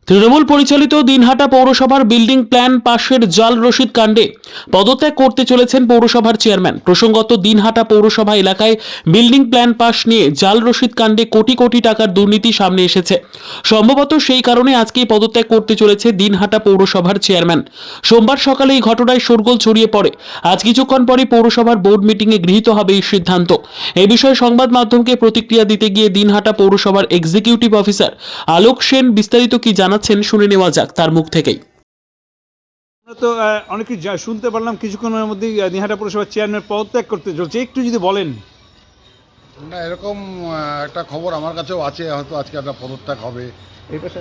তৃণমূল পরিচালিত দিনহাটা পৌরসভার building plan পাশের জাল রসিদ কাণ্ডে পদত্যাগ করতে চলেছেন পৌরসভার চেয়ারম্যান। প্রসঙ্গত, দিনহাটা পৌরসভা এলাকায় বিল্ডিং প্ল্যান পাশ নিয়ে জাল রসিদ কাণ্ডে কোটি কোটি টাকার দুর্নীতি সামনে এসেছে। সম্ভবত সেই কারণে আজকেই পদত্যাগ করতে চলেছে দিনহাটা পৌরসভার চেয়ারম্যান। সোমবার সকালে এই ঘটনায় শোরগোল ছড়িয়ে পড়ে। আজ কিছুক্ষণ পরে পৌরসভার বোর্ড মিটিংয়ে গৃহীত হবে এই সিদ্ধান্ত। এ বিষয়ে সংবাদ মাধ্যমকে প্রতিক্রিয়া দিতে গিয়ে দিনহাটা পৌরসভার এক্সিকিউটিভ অফিসার আলোক সেন বিস্তারিত কি জানাচ্ছেন শুনে নেওয়া যাক তার মুখ থেকেই। আমরা তো অনেক কিছু শুনতে পারলাম, কিছুক্ষণের মধ্যেই দিনহাটা পৌরসভার চেয়ারম্যান পদত্যাগ করতে চলছে, একটু যদি বলেন। না, এরকম একটা খবর আমার কাছেও আছে, হয়তো আজকে একটা পদত্যাগ হবে,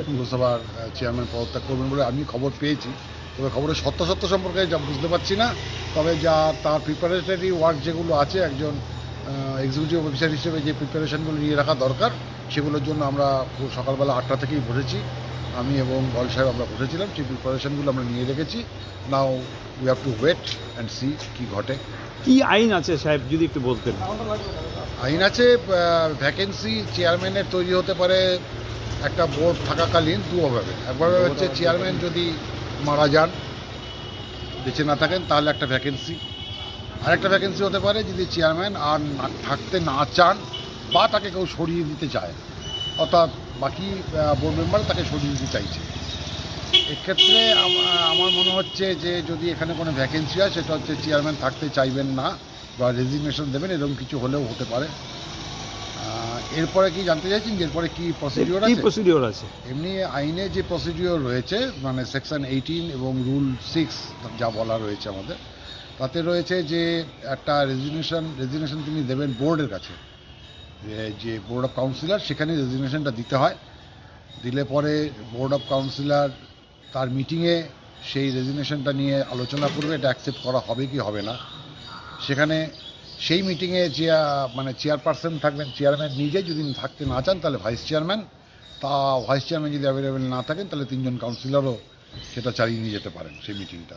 পৌরসভার চেয়ারম্যান পদত্যাগ করবেন বলে আমি খবর পেয়েছি। তবে খবরের সত্য সম্পর্কে যা বুঝতে পারছি না। তবে যা তার প্রিপারেটরি ওয়ার্ক যেগুলো আছে, একজন এক্সিকিউটিভ অফিসার হিসেবে যে প্রিপারেশনগুলো নিয়ে রাখা দরকার, সেগুলোর জন্য আমরা সকালবেলা 8টা থেকেই বসেছি। আমি এবং বল সাহেব আমরা বসেছিলাম, সেই প্রিপারেশনগুলো আমরা নিয়ে রেখেছি। Now we have to wait and see কী ঘটে। কি আইন আছে সাহেব, যদি একটু বলতেন। আইন আছে, ভ্যাকেন্সি চেয়ারম্যানের তৈরি হতে পারে একটা বোর্ড থাকাকালীন দুভাবে। একভাবে হচ্ছে চেয়ারম্যান যদি মারা যান, বেঁচে না থাকেন, তাহলে একটা ভ্যাকেন্সি। আরেকটা ভ্যাকেন্সি হতে পারে যদি চেয়ারম্যান আর থাকতে না চান বা তাকে কেউ সরিয়ে দিতে চায়, অর্থাৎ বাকি বোর্ড মেম্বার তাকে সরিয়ে দিতে চাইছে। এক্ষেত্রে আমার মনে হচ্ছে যে যদি এখানে কোনো ভ্যাকেন্সি হয়, সেটা হচ্ছে চেয়ারম্যান থাকতে চাইবেন না বা রেজিগনেশন দেবেন, এরকম কিছু হলেও হতে পারে। এরপরে কি জানতে চাইছেন যে এরপরে কি প্রসিডিওর আছে? এমনি আইনে যে প্রসিডিওর রয়েছে, মানে সেকশন 18 এবং রুল 6 যা বলা রয়েছে আমাদের, তাতে রয়েছে যে একটা রেজিগনেশন তিনি দেবেন বোর্ডের কাছে, যে বোর্ড অফ কাউন্সিলর, সেখানে রেজিগনেশনটা দিতে হয়। দিলে পরে বোর্ড অফ কাউন্সিলর তার মিটিংয়ে সেই রেজিগনেশনটা নিয়ে আলোচনা করবে, এটা অ্যাকসেপ্ট করা হবে কি হবে না। সেখানে সেই মিটিংয়ে যে চেয়ারপারসন থাকবেন, চেয়ারম্যান নিজে যদি থাকতে না চান তাহলে ভাইস চেয়ারম্যান, ভাইস চেয়ারম্যান যদি অ্যাভেলেবেল না থাকেন তাহলে 3জন কাউন্সিলরও সেটা চালিয়ে নিয়ে যেতে পারেন সেই মিটিংটা।